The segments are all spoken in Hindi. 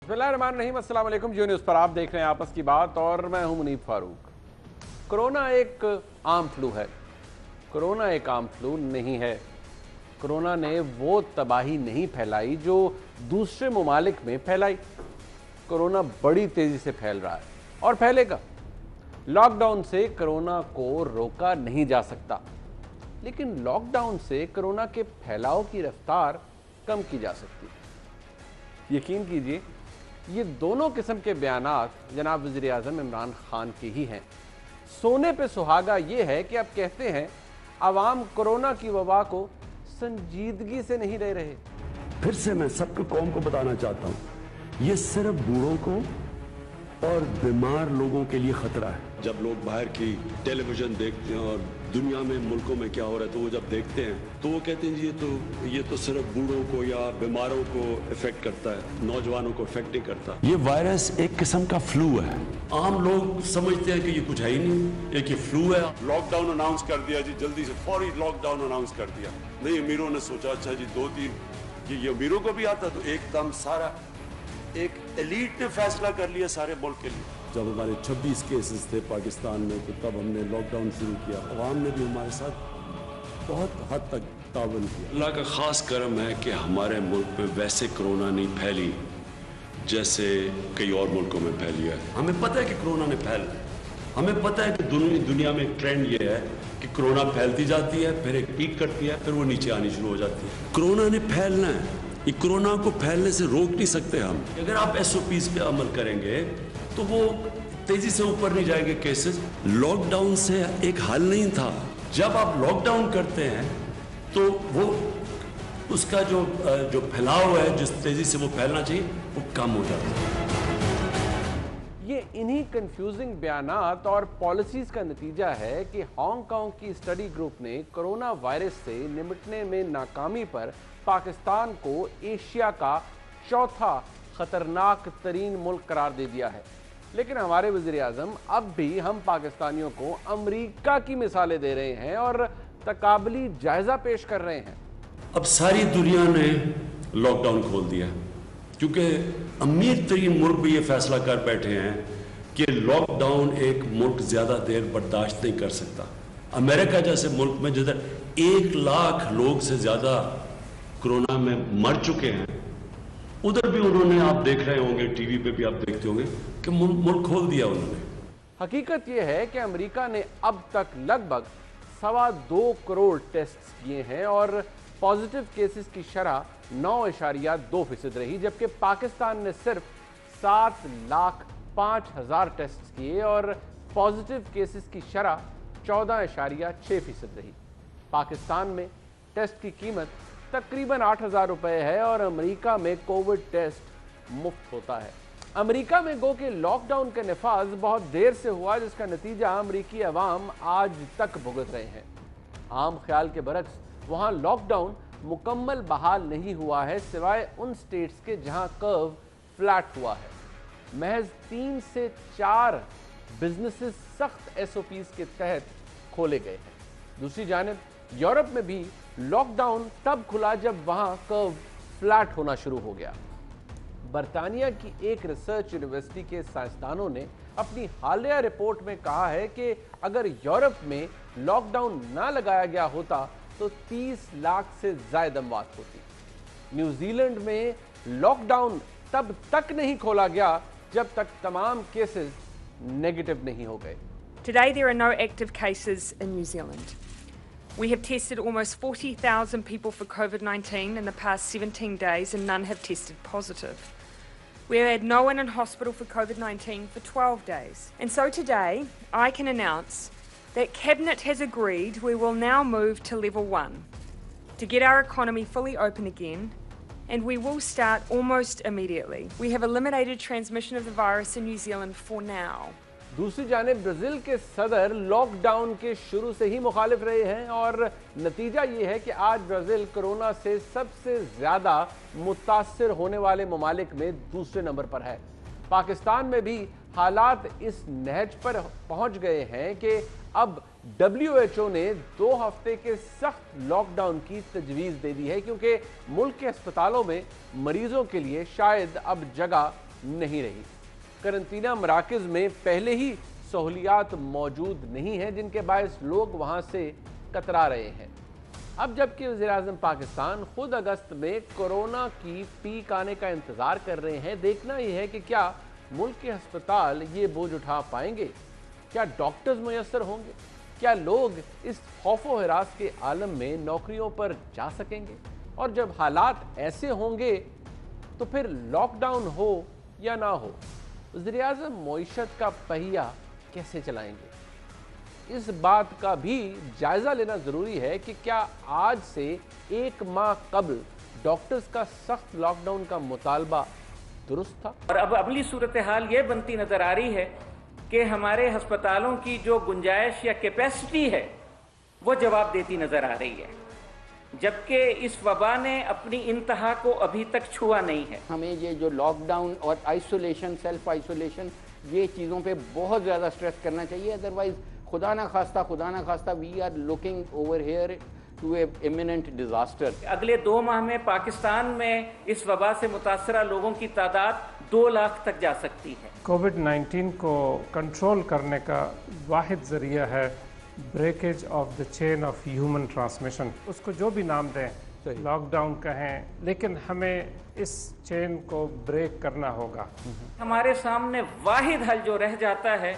बिस्मिल्लाहिर्रहमानिर्रहीम, अस्सलाम वालेकुम। जियो न्यूज़ पर आप देख रहे हैं आपस की बात और मैं हूं मुनीब फारूक। कोरोना एक आम फ्लू है। कोरोना एक आम फ्लू नहीं है। कोरोना ने वो तबाही नहीं फैलाई जो दूसरे ममालिक में फैलाई। कोरोना बड़ी तेजी से फैल रहा है और फैलेगा। लॉकडाउन से कोरोना को रोका नहीं जा सकता, लेकिन लॉकडाउन से कोरोना के फैलाव की रफ्तार कम की जा सकती है। यकीन कीजिए, ये दोनों किस्म के बयानात जनाब वज़ीर आज़म इमरान खान के ही हैं। सोने पे सुहागा ये है कि अब कहते हैं अवाम कोरोना की वबा को संजीदगी से नहीं ले रहे। फिर से मैं सबको कौम को बताना चाहता हूं, ये सिर्फ बूढ़ों को और बीमार लोगों के लिए खतरा है। जब लोग बाहर की टेलीविजन देखते हैं और दुनिया में मुल्कों में क्या हो रहा है, तो वो जब देखते हैं तो वो कहते हैं जी ये तो सिर्फ बूढ़ों को या बीमारों को इफेक्ट करता है, नौजवानों को इफेक्ट नहीं करता। ये वायरस एक किस्म का फ्लू है। आम लोग समझते हैं कि ये कुछ है ही नहीं, एक ये फ्लू है। लॉकडाउन अनाउंस कर दिया जी, जल्दी से फौरी लॉकडाउन अनाउंस कर दिया। नहीं, अमीरों ने सोचा अच्छा जी 2-3 ये अमीरों को भी आता, तो एकदम सारा एक एलीट ने फैसला कर लिया सारे मुल्क के लिए। जब हमारे 26 केसेस थे पाकिस्तान में, तो तब हमने लॉकडाउन शुरू किया। अवाम ने भी हमारे साथ बहुत हद तक तावन किया। अल्लाह का खास करम है कि हमारे मुल्क में वैसे कोरोना नहीं फैली जैसे कई और मुल्कों में फैली है। हमें पता है कि कोरोना ने फैलना है। हमें पता है कि दुनिया में एक ट्रेंड ये है कि कोरोना फैलती जाती है, फिर एक पीक करती है, फिर वो नीचे आनी शुरू हो जाती है। कोरोना ने फैलना है, ये कोरोना को फैलने से रोक नहीं सकते हम। अगर आप SOPs पे अमल करेंगे तो वो तेजी से ऊपर नहीं जाएंगे केसेस। लॉकडाउन से एक हल नहीं था। जब आप लॉकडाउन करते हैं तो वो उसका जो फैलाव है, जिस तेजी से वो फैलना चाहिए, वो कम हो जाता है। ये इन्हीं कंफ्यूजिंग बयानात और पॉलिसीज का नतीजा है कि हांगकांग की स्टडी ग्रुप ने कोरोना वायरस से निपटने में नाकामी पर पाकिस्तान को एशिया का चौथा खतरनाक तरीन मुल्क करार दे दिया है। लेकिन हमारे वज़ीर आज़म अब भी हम पाकिस्तानियों को अमेरिका की मिसालें दे रहे हैं और तकाबली जायजा पेश कर रहे हैं। अब सारी दुनिया ने लॉकडाउन खोल दिया, क्योंकि अमीर तरीन मुल्क भी ये फैसला कर बैठे हैं कि लॉकडाउन एक मुल्क ज्यादा देर बर्दाश्त नहीं कर सकता। अमेरिका जैसे मुल्क में जिधर 1 लाख लोग से ज्यादा कोरोना में मर चुके हैं, उधर भी उन्होंने, आप देख रहे होंगे टीवी पे भी आप देखते होंगे कि मुल्क खोल दिया उन्होंने। हकीकत यह है कि अमेरिका ने अब तक लगभग 2.25 करोड़ टेस्ट किए हैं और पॉजिटिव केसेस की शरह 9.2% रही, जबकि पाकिस्तान ने सिर्फ 7,05,000 टेस्ट किए और पॉजिटिव केसेस की शरह 14.6% रही। पाकिस्तान में टेस्ट की कीमत तकरीबन 8,000 रुपए है और अमेरिका में कोविड टेस्ट मुफ्त होता है। अमेरिका में गो के लॉकडाउन का नफाज बहुत देर से हुआ, जिसका नतीजा अमेरिकी अवाम आज तक भुगत रहे हैं। आम ख्याल के बरक्स वहां लॉकडाउन मुकम्मल बहाल नहीं हुआ है, सिवाय उन स्टेट्स के जहां कर्व फ्लैट हुआ है। महज 3 से 4 बिजनेसेस सख्त SOPs के तहत खोले गए हैं। दूसरी जानिब यूरोप में भी लॉकडाउन तब खुला जब वहां कर्व फ्लैट होना शुरू हो गया। बरतानिया की एक रिसर्च यूनिवर्सिटी के साइंसदानों ने अपनी हालिया रिपोर्ट में कहा है कि अगर यूरोप में लॉकडाउन ना लगाया गया होता तो 30 लाख से ज्यादा मौत होती। न्यूजीलैंड में लॉकडाउन तब तक नहीं खोला गया जब तक तमाम केसेस नेगेटिव नहीं हो गए। Today there are no active cases in New Zealand. We have tested almost 40,000 people for COVID-19 in the past 17 days and none have tested positive. We have had no one in hospital for COVID-19 for 12 days. And so today I can announce that Cabinet has agreed we will now move to level 1 to get our economy fully open again, and we will start almost immediately. We have eliminated transmission of the virus in New Zealand for now. दूसरी जानिब ब्राजील के सदर लॉकडाउन के शुरू से ही मुखालिफ रहे हैं और नतीजा ये है कि आज ब्राजील कोरोना से सबसे ज्यादा मुतासिर होने वाले ममालिक में दूसरे नंबर पर है। पाकिस्तान में भी हालात इस नहज पर पहुंच गए हैं कि अब WHO ने 2 हफ्ते के सख्त लॉकडाउन की तजवीज़ दे दी है, क्योंकि मुल्क के अस्पतालों में मरीजों के लिए शायद अब जगह नहीं रही। करंतना मराकज़ में पहले ही सहूलियात मौजूद नहीं हैं, जिनके बायस लोग वहाँ से कतरा रहे हैं। अब जबकि वज़ीर-ए-आज़म पाकिस्तान खुद अगस्त में कोरोना की पीक आने का इंतज़ार कर रहे हैं, देखना यह है कि क्या मुल्क के अस्पताल ये बोझ उठा पाएंगे, क्या डॉक्टर्स मुयस्सर होंगे, क्या लोग इस खौफो हिरास के आलम में नौकरियों पर जा सकेंगे, और जब हालात ऐसे होंगे तो फिर लॉकडाउन हो या ना हो, वज़ीर-ए-आज़म मईशत का पहिया कैसे चलाएंगे। इस बात का भी जायजा लेना जरूरी है कि क्या आज से 1 माह कबल डॉक्टर्स का सख्त लॉकडाउन का मुतालबा दुरुस्त था। और अब अगली सूरत हाल ये बनती नजर आ रही है कि हमारे अस्पतालों की जो गुंजाइश या कैपेसिटी है वो जवाब देती नजर आ रही है, जबकि इस वबा ने अपनी इंतहा को अभी तक छुआ नहीं है। हमें ये जो लॉकडाउन और आइसोलेशन, सेल्फ आइसोलेशन, ये चीज़ों पे बहुत ज़्यादा स्ट्रेस करना चाहिए। अदरवाइज खुदा ना खास्ता we are looking over here to a imminent disaster. अगले 2 माह में पाकिस्तान में इस वबा से मुतासरा लोगों की तादाद 2 लाख तक जा सकती है। कोविड-19 को कंट्रोल करने का वाहिद ज़रिया है breakage of the chain of human transmission. उसको जो भी नाम दें, लॉकडाउन कहें, लेकिन हमें इस चेन को ब्रेक करना होगा। हमारे सामने वाहिद हल जो रह जाता है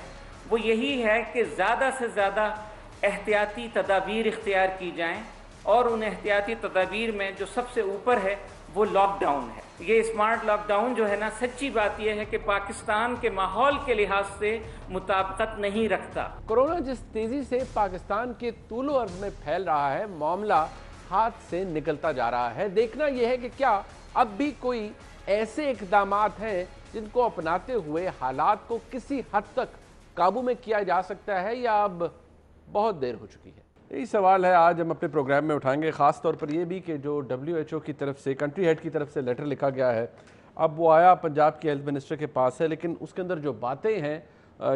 वो यही है कि ज़्यादा से ज़्यादा एहतियाती तदाबीर इख्तियार की जाएं, और उन एहतियाती तदाबीर में जो सबसे ऊपर है वो लॉकडाउन है। ये स्मार्ट लॉकडाउन जो है ना, सच्ची बात यह है कि पाकिस्तान के माहौल के लिहाज से मुताबिकत नहीं रखता। कोरोना जिस तेजी से पाकिस्तान के तूलो अर्ज में फैल रहा है, मामला हाथ से निकलता जा रहा है। देखना यह है कि क्या अब भी कोई ऐसे इक़दामात हैं जिनको अपनाते हुए हालात को किसी हद तक काबू में किया जा सकता है, या अब बहुत देर हो चुकी है। यही सवाल है आज हम अपने प्रोग्राम में उठाएंगे, ख़ास तौर पर यह भी कि जो WHO की तरफ से, कंट्री हेड की तरफ से लेटर लिखा गया है, अब वो आया पंजाब के हेल्थ मिनिस्टर के पास है, लेकिन उसके अंदर जो बातें हैं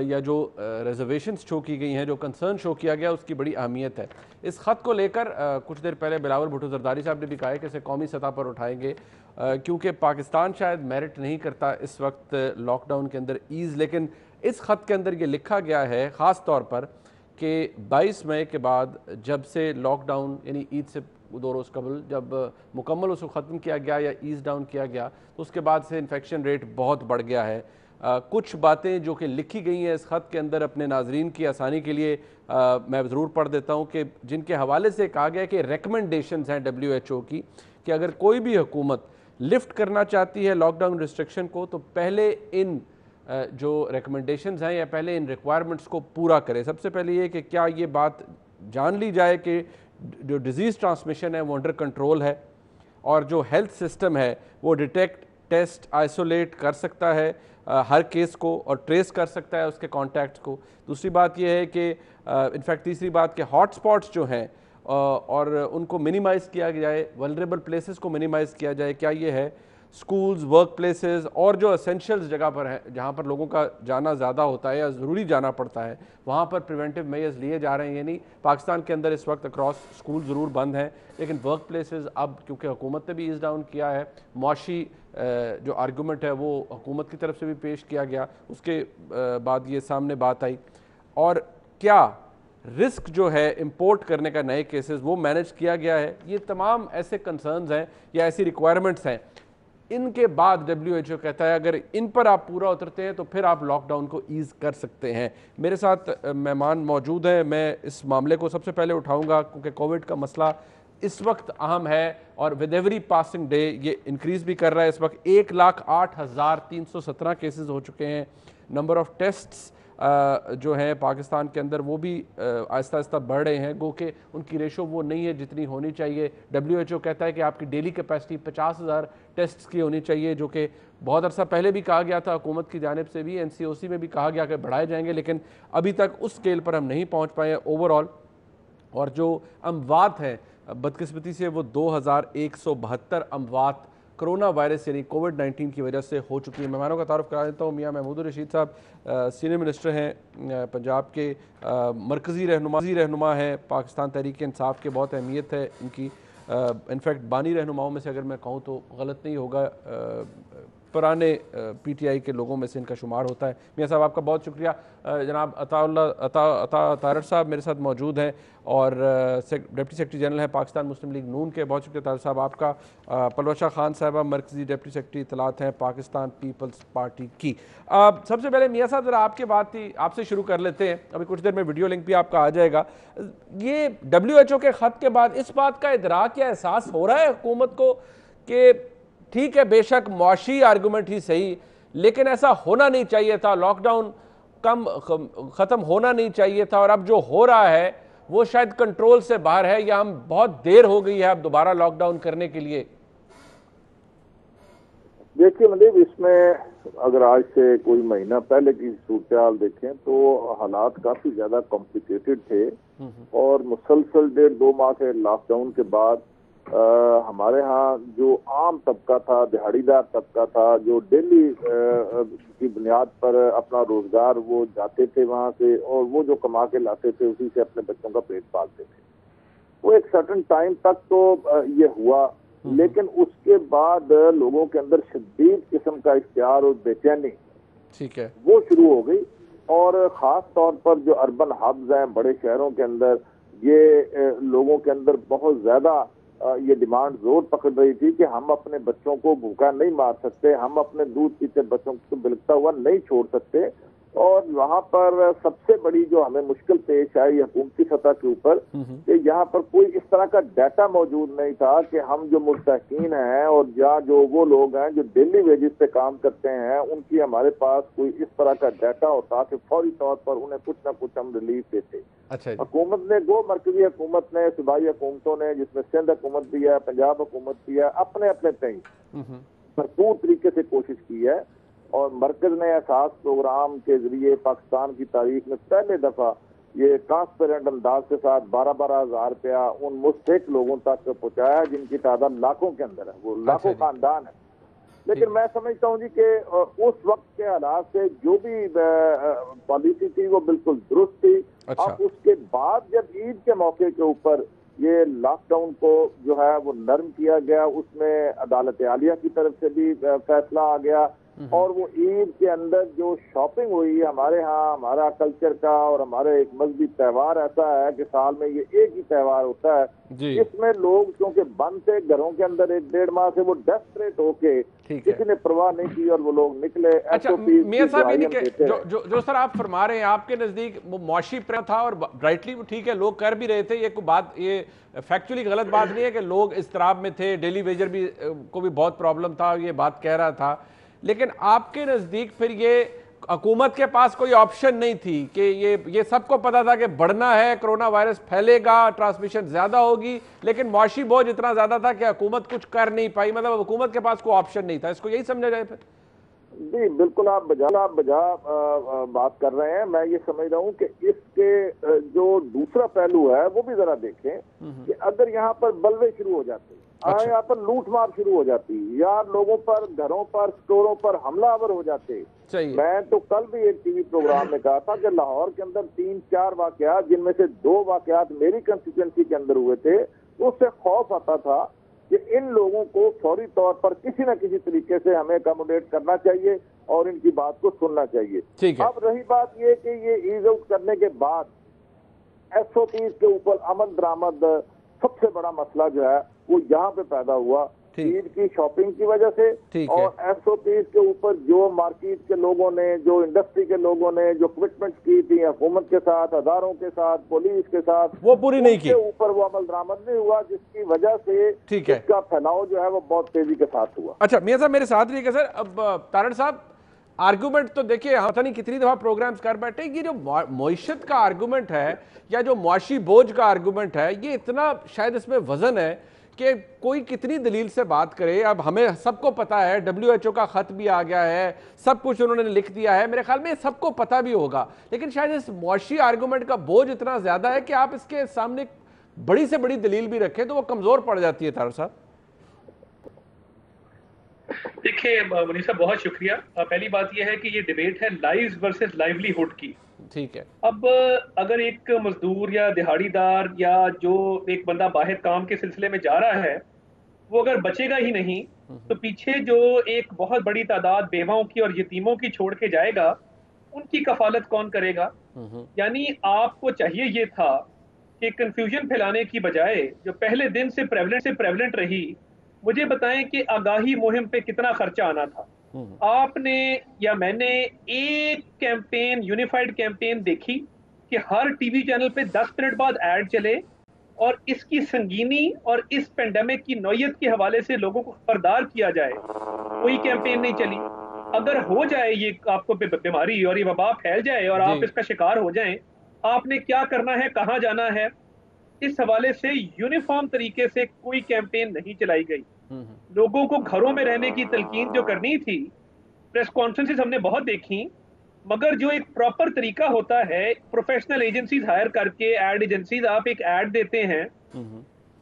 या जो रिजर्वेशंस शो की गई हैं, जो कंसर्न शो किया गया, उसकी बड़ी अहमियत है। इस ख़त को लेकर कुछ देर पहले बिलावल भुट्टो जरदारी साहब ने भी कहा है कि इसे कौमी सतह पर उठाएंगे, क्योंकि पाकिस्तान शायद मेरिट नहीं करता इस वक्त लॉकडाउन के अंदर ईज़। लेकिन इस ख़त के अंदर ये लिखा गया है ख़ास तौर पर कि 22 मई के बाद, जब से लॉकडाउन यानी ईद से 2 रोज़ कबल जब मुकम्मल उसको ख़त्म किया गया या ईज़ डाउन किया गया, तो उसके बाद से इन्फेक्शन रेट बहुत बढ़ गया है। कुछ बातें जो कि लिखी गई हैं इस ख़त के अंदर, अपने नाजरीन की आसानी के लिए मैं ज़रूर पढ़ देता हूँ, कि जिनके हवाले से कहा गया कि रिकमेंडेशंस हैं WHO की कि अगर कोई भी हुकूमत लिफ्ट करना चाहती है लॉकडाउन रिस्ट्रिक्शन को, तो पहले इन जो रिकमेंडेशंस हैं या पहले इन रिक्वायरमेंट्स को पूरा करें। सबसे पहले ये कि क्या ये बात जान ली जाए कि जो डिज़ीज़ ट्रांसमिशन है वो अंडर कंट्रोल है, और जो हेल्थ सिस्टम है वो डिटेक्ट, टेस्ट, आइसोलेट कर सकता है हर केस को और ट्रेस कर सकता है उसके कॉन्टैक्ट्स को। दूसरी बात यह है कि इनफैक्ट तीसरी बात कि हॉट स्पॉट्स जो हैं और उनको मिनिमाइज़ किया जाए, वल्नरेबल प्लेसेस को मिनिमाइज़ किया जाए। क्या ये है स्कूल्स, वर्क प्लेसेस और जो एसेंशियल्स जगह पर है, जहाँ पर लोगों का जाना ज़्यादा होता है या ज़रूरी जाना पड़ता है, वहाँ पर प्रिवेंटिव मेजर्स लिए जा रहे हैं। यानी पाकिस्तान के अंदर इस वक्त अक्रॉस स्कूल ज़रूर बंद हैं, लेकिन वर्क प्लेसेस अब क्योंकि हुकूमत ने भी ईज़ डाउन किया है, मुआशी जो आर्गूमेंट है वो हुकूमत की तरफ से भी पेश किया गया, उसके बाद ये सामने बात आई। और क्या रिस्क जो है इंपोर्ट करने का नए केसेस वो मैनेज किया गया है, ये तमाम ऐसे कंसर्न्स हैं या ऐसी रिक्वायरमेंट्स हैं। इनके बाद WHO कहता है अगर इन पर आप पूरा उतरते हैं तो फिर आप लॉकडाउन को ईज़ कर सकते हैं। मेरे साथ मेहमान मौजूद हैं, मैं इस मामले को सबसे पहले उठाऊंगा क्योंकि कोविड का मसला इस वक्त अहम है और विद एवरी पासिंग डे ये इंक्रीज़ भी कर रहा है। इस वक्त 1,08,317 केसेस हो चुके हैं। नंबर ऑफ़ टेस्ट्स जो हैं पाकिस्तान के अंदर वो भी आहिस्ता आहिस्ता बढ़ रहे हैं, गो कि उनकी रेशो वो नहीं है जितनी होनी चाहिए। WHO कहता है कि आपकी डेली कैपेसिटी 50,000 टेस्ट्स की होनी चाहिए, जो कि बहुत अरसा पहले भी कहा गया था हुकूमत की जानिब से भी, NCOC में भी कहा गया कि बढ़ाए जाएंगे, लेकिन अभी तक उस स्केल पर हम नहीं पहुँच पाए ओवरऑल। और जो अमवात हैं बदकिस्मती से वो 2,172 अमवात कोरोना वायरस यानी कोविड-19 की वजह से हो चुकी है। मेहमानों का तारुफ करा देता हूँ। मियाँ महमूद रशीद साहब सीनियर मिनिस्टर हैं पंजाब के, मरकज़ी रहनुमा हैं पाकिस्तान तहरीक इंसाफ के, बहुत अहमियत है इनकी। इनफैक्ट बानी रहनुमाओं में से अगर मैं कहूँ तो गलत नहीं होगा, पुराने पीटीआई के लोगों में से इनका शुमार होता है। मियाँ साहब आपका बहुत शुक्रिया। जनाब अता तारड़ साहब मेरे साथ मौजूद हैं और डिप्टी सेक्रेटरी जनरल हैं पाकिस्तान मुस्लिम लीग नून के। बहुत शुक्रिया तारड़ साहब आपका। पलवशा खान साहबा मरकजी डिप्टी सेक्रेटरी इत्तलात हैं पाकिस्तान पीपल्स पार्टी की। सबसे पहले मियाँ साहब ज़रा आपकी बात थी, आपसे शुरू कर लेते हैं। अभी कुछ देर में वीडियो लिंक भी आपका आ जाएगा। ये WHO के ख़त के बाद इस बात का इदराक या एहसास हो रहा है हुकूमत को कि ठीक है बेशक मुआशी आर्गूमेंट ही सही, लेकिन ऐसा होना नहीं चाहिए था, लॉकडाउन ख़त्म होना नहीं चाहिए था, और अब जो हो रहा है वो शायद कंट्रोल से बाहर है, या हम बहुत देर हो गई है अब दोबारा लॉकडाउन करने के लिए? देखिए मतलब इसमें अगर आज से कोई महीना पहले की सूरत हाल देखें तो हालात काफी ज्यादा कॉम्प्लिकेटेड थे, और मुसलसल 1.5-2 माह के लॉकडाउन के बाद हमारे यहाँ जो आम तबका था, दिहाड़ीदार तबका था, जो डेली की बुनियाद पर अपना रोजगार वो जाते थे वहां से, और वो जो कमा के लाते थे उसी से अपने बच्चों का पेट पालते थे। वो एक सर्टेन टाइम तक तो ये हुआ, लेकिन उसके बाद लोगों के अंदर शदीद किस्म का इख्तियार और बेचैनी ठीक है वो शुरू हो गई। और खास तौर पर जो अर्बन हब्स हैं, बड़े शहरों के अंदर, ये लोगों के अंदर बहुत ज्यादा ये डिमांड जोर पकड़ रही थी कि हम अपने बच्चों को भूखा नहीं मार सकते, हम अपने दूध पीते बच्चों को बिलखता हुआ नहीं छोड़ सकते। और वहाँ पर सबसे बड़ी जो हमें मुश्किल पेश आई हुकूमती सतह के ऊपर कि यहाँ पर कोई इस तरह का डाटा मौजूद नहीं था कि हम जो मुस्तहकीन हैं और जहाँ जो वो लोग हैं जो डेली वेजेस पे काम करते हैं, उनकी हमारे पास कोई इस तरह का डाटा होता कि फौरी तौर पर उन्हें कुछ ना कुछ हम रिलीफ देते। अच्छा, हुकूमत ने, गो मरकजी हुकूमत ने, सूबाई हुकूमतों ने, जिसमें सिंध हुकूमत भी है, पंजाब हुकूमत भी है, अपने अपने तय भरपूर तरीके से कोशिश की है। और मरकज ने एहसास प्रोग्राम के जरिए पाकिस्तान की तारीख में पहले दफा ये ट्रांसपेरेंट अंदाज के साथ 12-12 हज़ार रुपया उन मुस्तहिक लोगों तक पहुंचाया जिनकी तादाद लाखों के अंदर है, वो लाखों खानदान है। लेकिन मैं समझता हूँ जी कि उस वक्त के हालात से जो भी पॉलिसी थी वो बिल्कुल दुरुस्त थी। अब उसके बाद जब ईद के मौके के ऊपर ये लॉकडाउन को जो है वो नर्म किया गया, उसमें अदालत आलिया की तरफ से भी फैसला आ गया, और वो ईद के अंदर जो शॉपिंग हुई हमारे यहाँ, हमारा कल्चर का और हमारे एक मजहबी त्यौहार ऐसा है कि साल में ये एक ही त्यौहार होता है, इसमें लोग क्योंकि बंद थे घरों के अंदर 1-1.5 माह से, वो डेस्परेट होके किसी ने परवाह नहीं की और वो लोग निकले। अच्छा मियां साहब, जो सर आप फरमा रहे हैं आपके नजदीक वो मुआशी प्रेम था, और राइटली ठीक है लोग कर भी रहे थे, ये कोई बात, ये फैक्चुअली गलत बात नहीं है कि लोग इस्तराब में थे, डेली वेजर भी को भी बहुत प्रॉब्लम था, ये बात कह रहा था। लेकिन आपके नजदीक फिर ये हुकूमत के पास कोई ऑप्शन नहीं थी कि ये सबको पता था कि बढ़ना है, कोरोना वायरस फैलेगा, ट्रांसमिशन ज्यादा होगी, लेकिन मुआशी बोझ इतना ज्यादा था कि हुकूमत कुछ कर नहीं पाई, मतलब हुकूमत के पास कोई ऑप्शन नहीं था, इसको यही समझा जाए फिर? जी बिल्कुल, आप बजा बात कर रहे हैं। मैं ये समझ रहा हूँ कि इसके जो दूसरा पहलू है वो भी जरा देखें कि अगर यहाँ पर बलवे शुरू हो जाते, यहाँ पर लूट मार शुरू हो जाती, या लोगों पर, घरों पर, स्टोरों पर हमलावर हो जाते। मैं तो कल भी एक टीवी प्रोग्राम में कहा था कि लाहौर के अंदर 3-4 वाकयात, जिनमें से 2 वाकयात मेरी कंस्टिट्यूएंसी के अंदर हुए थे, उससे खौफ आता था कि इन लोगों को फौरी तौर पर किसी न किसी तरीके से हमें अकोमोडेट करना चाहिए और इनकी बात को सुनना चाहिए। अब रही बात ये कि ये ईज आउट करने के बाद SOPs के ऊपर अमल दरामद, सबसे बड़ा मसला जो है वो यहाँ पे पैदा हुआ ईद की शॉपिंग की वजह से, और SOPs के ऊपर जो मार्केट के लोगों ने, जो इंडस्ट्री के लोगों ने जो कमिटमेंट की थी हुकूमत के साथ, अदारों के साथ, पुलिस के साथ, वो पूरी नहीं की, ऊपर वो अमल दरामद नहीं हुआ, जिसकी वजह से इसका फैलाव जो है वो बहुत तेजी के साथ हुआ। अच्छा मियां साहब मेरे साथ रहिएगा सर। अब तारड़ साहब, आर्गूमेंट तो देखिए पता नहीं कितनी दफा प्रोग्राम्स कर बैठे, ये जो मईशत का आर्गूमेंट है या जो मुआशी बोझ का आर्गूमेंट है, ये इतना शायद इसमें वजन है कि कोई कितनी दलील से बात करे। अब हमें सबको पता है, WHO का खत भी आ गया है, सब कुछ उन्होंने लिख दिया है, मेरे ख्याल में सबको पता भी होगा, लेकिन शायद इस मुआशी आर्गूमेंट का बोझ इतना ज्यादा है कि आप इसके सामने बड़ी से बड़ी दलील भी रखें तो वो कमजोर पड़ जाती है। तारड़ साहब देखिए मनीष साहब, बहुत शुक्रिया। पहली बात यह है कि ये डिबेट है लाइव्स वर्सेस लाइवलीहुड की। ठीक है। अब अगर एक मजदूर या दिहाड़ीदार या जो एक बंदा बाहर काम के सिलसिले में जा रहा है, वो अगर बचेगा ही नहीं तो पीछे जो एक बहुत बड़ी तादाद बेवाओं की और यतीमों की छोड़ के जाएगा, उनकी कफालत कौन करेगा? यानी आपको चाहिए ये था कि कंफ्यूजन फैलाने की बजाय जो पहले दिन से प्रेवलेंट रही, मुझे बताएं कि आगाही मुहिम पे कितना खर्चा आना था। आपने या मैंने एक कैंपेन, यूनिफाइड कैंपेन देखी कि हर टीवी चैनल पे 10 मिनट बाद ऐड चले और इसकी संगीनी और इस पेंडेमिक की नौयत के हवाले से लोगों को खबरदार किया जाए? कोई कैंपेन नहीं चली। अगर हो जाए ये आपको बीमारी और ये वबा फैल जाए और आप इसका शिकार हो जाएं, आपने क्या करना है, कहाँ जाना है? इस हवाले से यूनिफॉर्म तरीके से कोई कैंपेन नहीं चलाई गई। लोगों को घरों में रहने की तलकीन जो करनी थी, प्रेस कॉन्फ्रेंसेस हमने बहुत देखी, मगर जो एक प्रॉपर तरीका होता है, प्रोफेशनल एजेंसीज हायर करके, एड एजेंसीज, आप एक ऐड देते हैं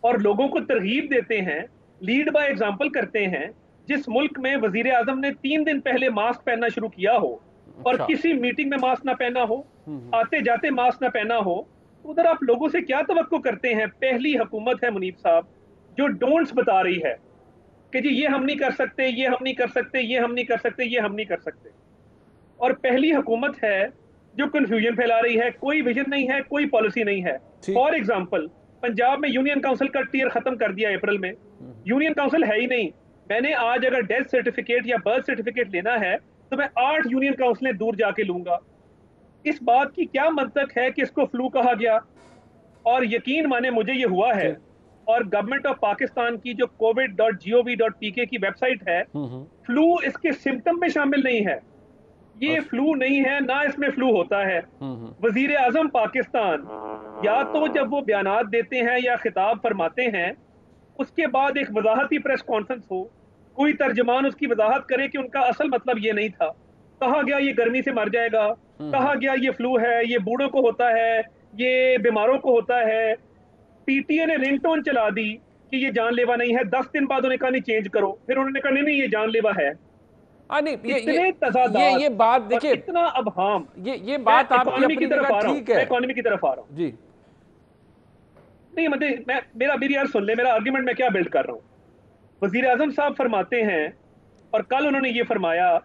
और लोगों को तरगीब देते हैं, लीड बाय एग्जांपल करते हैं। जिस मुल्क में वजीर आजम ने 3 दिन पहले मास्क पहनना शुरू किया हो और किसी मीटिंग में मास्क ना पहना हो, आते जाते मास्क ना पहना हो, उधर आप लोगों से क्या तवक्को करते हैं? पहली हुकूमत है मुनीब साहब जो डोंट्स बता रही है कि जी ये हम नहीं कर सकते, ये हम नहीं कर सकते, ये हम नहीं कर सकते, ये हम नहीं कर सकते। और पहली हुकूमत है जो कंफ्यूजन फैला रही है, कोई विजन नहीं है, कोई पॉलिसी नहीं है। फॉर एग्जांपल, पंजाब में यूनियन काउंसिल का टियर खत्म कर दिया अप्रैल में, यूनियन काउंसिल है ही नहीं। मैंने आज अगर डेथ सर्टिफिकेट या बर्थ सर्टिफिकेट लेना है तो मैं 8 यूनियन काउंसिलें दूर जाके लूंगा। इस बात की क्या मंतक है कि इसको फ्लू कहा गया? और यकीन माने मुझे ये हुआ है। और गवर्नमेंट ऑफ पाकिस्तान की जो covid.gov.pk की वेबसाइट है, फ्लू इसके सिम्टम में शामिल नहीं है। ये फ्लू नहीं है, ना इसमें फ्लू होता है। वजीर आजम पाकिस्तान या तो जब वो बयानात देते हैं या खिताब फरमाते हैं, उसके बाद एक वजाहती प्रेस कॉन्फ्रेंस हो, कोई तर्जमान उसकी वजाहत करे कि उनका असल मतलब ये नहीं था। कहा गया ये गर्मी से मर जाएगा, कहा गया ये फ्लू है, ये बूढ़ों को होता है, ये बीमारों को होता है। पीटीए ने रिंगटोन चला दी कि ये जानलेवा नहीं है। 10 दिन बाद उन्होंने कहा नहीं चेंज करो, फिर उन्होंने कहा नहीं ये जानलेवा है। नहीं, ये बात देखिए, इतना अबहाम। ये बात आपकी अपनी जगह ठीक है। मैं इकोनॉमी की तरफ आ रहा हूँ जी। नहीं मतलब मेरी यार सुन ले, मेरा आर्ग्यूमेंट मैं क्या बिल्ड कर रहा हूँ। वजीर आजम साहब फरमाते हैं, और कल उन्होंने ये फरमाया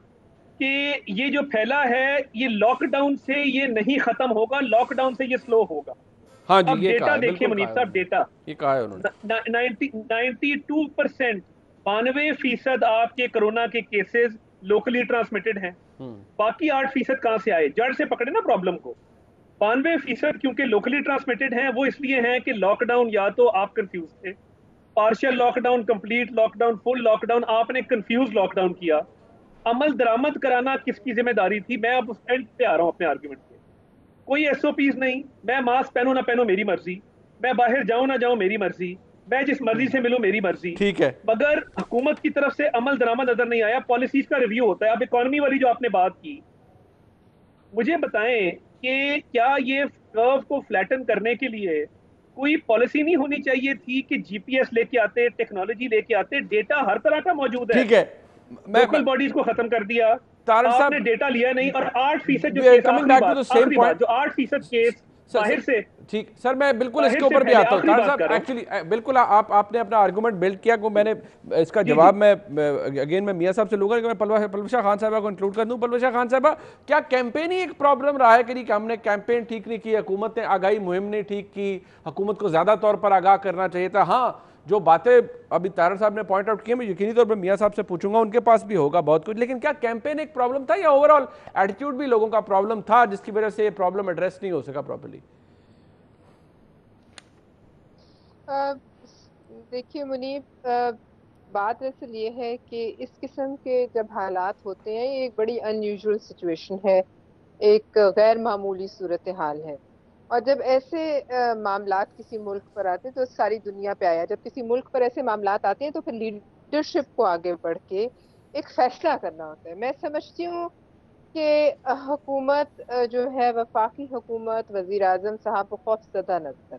कि ये जो फैला है ये लॉकडाउन से ये नहीं खत्म होगा, लॉकडाउन से ये स्लो होगा। हाँ जी, अब ये डेटा देखिए मुनीब साहब, डेटा ये कहा है उन्होंने। 92%, 92% आपके कोरोना के केसेस लोकली ट्रांसमिटेड हैं। बाकी 8% कहां से आए? जड़ से पकड़े ना प्रॉब्लम को। 92% क्योंकि लोकली ट्रांसमिटेड हैं, वो इसलिए हैं कि लॉकडाउन या तो आप कंफ्यूज थे, partial lockdown, complete lockdown, full lockdown, आपने कंफ्यूज लॉकडाउन किया। अमल दरामद कराना किसकी जिम्मेदारी थी? मैं अब उस एंड पे आ रहा हूं अपने आर्ग्यूमेंट पे। कोई एसओपीज नहीं, मैं मास्क पहनूं ना पहनूं मेरी मर्जी, मैं बाहर जाऊं ना जाऊं मेरी मर्जी, मैं जिस मर्जी से मिलूं मेरी मर्जी, ठीक है। मगर हुकूमत की तरफ से अमल दरामद नजर नहीं आया, पॉलिसीज का रिव्यू होता है। अब इकोनॉमी वाली जो आपने बात की, मुझे बताएं कि क्या ये कर्व को फ्लैटन करने के लिए कोई पॉलिसी नहीं होनी चाहिए थी कि जीपीएस लेके आते, टेक्नोलॉजी लेके आते? डेटा हर तरह का मौजूद है। ठीक है, लोकल बॉडीज को खत्म कर दिया, आपने डेटा लिया नहीं। और 8% जो केस, जो 8% केस बाहर से, ठीक सर, मैं बिल्कुल इसके ऊपर भी आता हूँ। तार साहब एक्चुअली बिल्कुल आपने अपना आर्गुमेंट बिल्ड किया को मैंने इसका जवाब मैं अगेन मैं मियां साहब से लूंगा कि मैं पलवशा खान साहबा को इंक्लूड कर दूं। पलवशा खान साहबा, क्या कैंपेन ही एक प्रॉब्लम रहा है कि नहीं, कि हमने कैंपेन ठीक नहीं की, हुकूमत ने आगाही मुहिम नहीं ठीक की, हुकूमत को ज्यादा तौर पर आगाह करना चाहिए था? हाँ, जो बातें अभी तारड़ साहब ने पॉइंट आउट की, मैं यकीनी तौर पर मियां साहब से पूछूंगा, उनके पास भी होगा बहुत कुछ, लेकिन क्या कैंपेन एक प्रॉब्लम था या ओवरऑल एटीट्यूड भी लोगों का प्रॉब्लम था जिसकी वजह से ये प्रॉब्लम एड्रेस नहीं हो सका प्रॉपर्ली? देखिए मुनीब, बात दरअसल ये है कि इस किस्म के जब हालात होते हैं, ये एक बड़ी अनयूजुअल सिचुएशन है, एक गैर मामूली सूरत हाल है। और जब ऐसे मामलात किसी मुल्क पर आते हैं तो सारी दुनिया पे आया, जब किसी मुल्क पर ऐसे मामलात आते हैं तो फिर लीडरशिप को आगे बढ़ के एक फैसला करना होता है। मैं समझती हूँ कि हुकूमत जो है, वफाकी हुकूमत, वजीर आजम साहब को खौफजदा नजर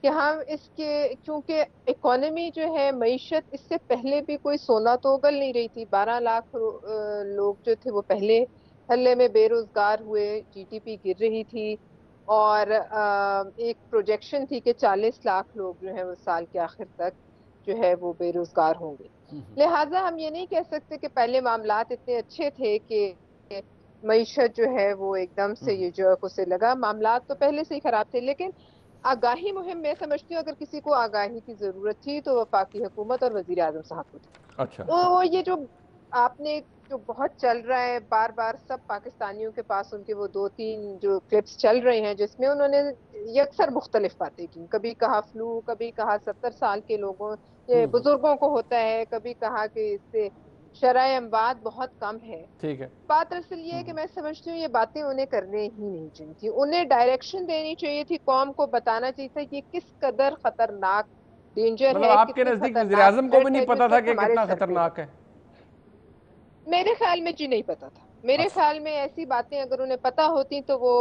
कि हम इसके, क्योंकि इकोनॉमी जो है, मईशत, इससे पहले भी कोई सोना तो उगल नहीं रही थी। 12 लाख लोग जो थे वो पहले हल्ले में बेरोजगार हुए, जीडीपी गिर रही थी, और एक प्रोजेक्शन थी कि 40 लाख लोग जो हैं वो साल के आखिर तक जो है वो बेरोजगार होंगे। लिहाजा हम ये नहीं कह सकते कि पहले मामलात इतने अच्छे थे कि मईशत जो है वो एकदम से ये जो उसे लगा। मामलात तो पहले से ही खराब थे, लेकिन आगाही मुहिम मैं समझती हूँ अगर किसी को आगाही की जरूरत थी तो वफाकी हुकूमत और वजीर आजम साहब को थी। अच्छा, वो ये जो आपने जो बहुत चल रहा है बार बार सब पाकिस्तानियों के पास उनके वो 2-3 जो क्लिप्स चल रहे हैं जिसमें उन्होंने ये अक्सर मुख्तलिफ बातें की। कभी कहा फ्लू, कभी कहा 70 साल के लोगों ये बुजुर्गों को होता है, कभी कहा कि इससे शरह अमवात बहुत कम है। ठीक है। बात असल ये है कि मैं समझती हूँ ये बातें उन्हें करने ही नहीं चाहिए थी। उन्हें डायरेक्शन देनी चाहिए थी, कौम को बताना चाहिए था ये किस कदर खतरनाक डेंजर मतलब है। आपके नजदीक वज़ीर आज़म को भी नहीं पता था कि कितना खतरनाक है? मेरे ख्याल में जी नहीं पता था। मेरे ख्याल में ऐसी बातें अगर उन्हें पता होती तो वो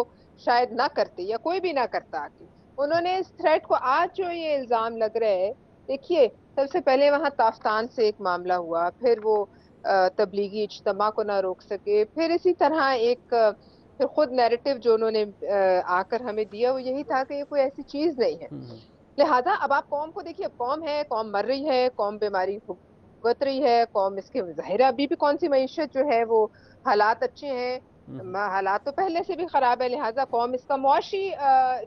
शायद ना करते या कोई भी ना करता आके। उन्होंने इस थ्रेट को, आज जो ये इल्जाम लग रहा है, देखिए सबसे पहले वहाँ ताफ्तान से एक मामला हुआ, फिर वो तबलीगी इज्तिमा को ना रोक सके, फिर इसी तरह एक फिर खुद नैरेटिव जो उन्होंने आकर हमें दिया वो यही था कि ये कोई ऐसी चीज नहीं है। लिहाजा अब आप कौम को देखिए, कौम है, कौम मर रही है, कौम बीमारी भुगत रही है, कौम इसके ज़ाहिर है अभी भी कौन सी मईशत जो है वो हालात अच्छे हैं, हालात तो पहले से भी खराब है। लिहाजा कौम इसका मुआशी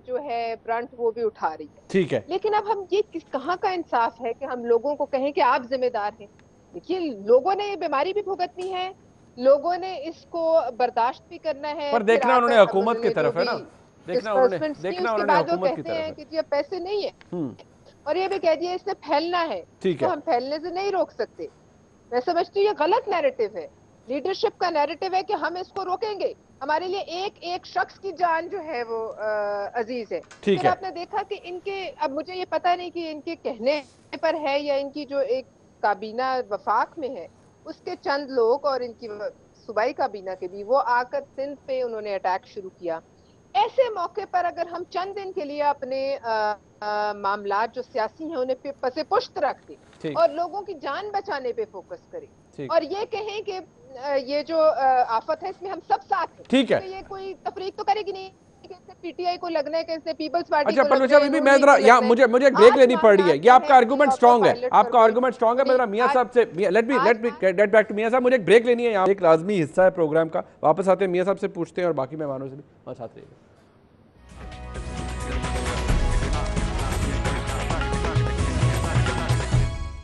जो है ब्रंट वो भी उठा रही है। ठीक है। लेकिन अब हम ये कहाँ का इंसाफ है कि हम लोगों को कहें कि आप जिम्मेदार हैं। देखिए लोगों ने ये बीमारी भी भुगतनी है, लोगों ने इसको बर्दाश्त भी करना है। पर देखना उन्होंने हुकूमत की तरफ है ना, देखना उन्होंने हुकूमत की तरफ है कि जी पैसे नहीं है और ये भी कह दिया इसने फैलना है, तो हम फैलने से नहीं रोक सकते। मैं समझती हूँ ये गलत नैरेटिव है। लीडरशिप का नैरेटिव है कि हम इसको रोकेंगे, हमारे लिए एक एक शख्स की जान जो है वो अजीज है। फिर आपने देखा कि इनके, अब मुझे ये पता नहीं कि इनके कहने पर है या इनकी जो एक काबीना वफाक में है उसके चंद लोग और इनकी सूबाई काबीना के भी, वो आकर सिंध पे उन्होंने अटैक शुरू किया। ऐसे मौके पर अगर हम चंद दिन के लिए अपने मामलात जो सियासी हैं उन्हें पसे पुश्त रख दें और लोगों की जान बचाने पे फोकस करें और ये कहें कि ये जो आफत है इसमें हम सब साथ हैं, ठीक है, तो ये कोई तफरीक तो करेगी नहीं कि इसने पीटीआई को लगना है कि इसने पीपल्स पार्टी अच्छा परवेश बीबी, मैं जरा यहाँ मुझे एक ब्रेक लेनी पड़ रही है। ये आपका आर्गुमेंट स्ट्रांग है, आपका आर्गुमेंट स्ट्रांग है। मैं जरा मियां साहब से let me get back to मियां साहब। मुझे एक ब्रेक लेनी है, यहाँ एक लाजमी हिस्सा है प्रोग्राम का। वापस आते हैं, मियां साहब से पूछते हैं और बाकी मेहमानों से भी साथ रहिएगा।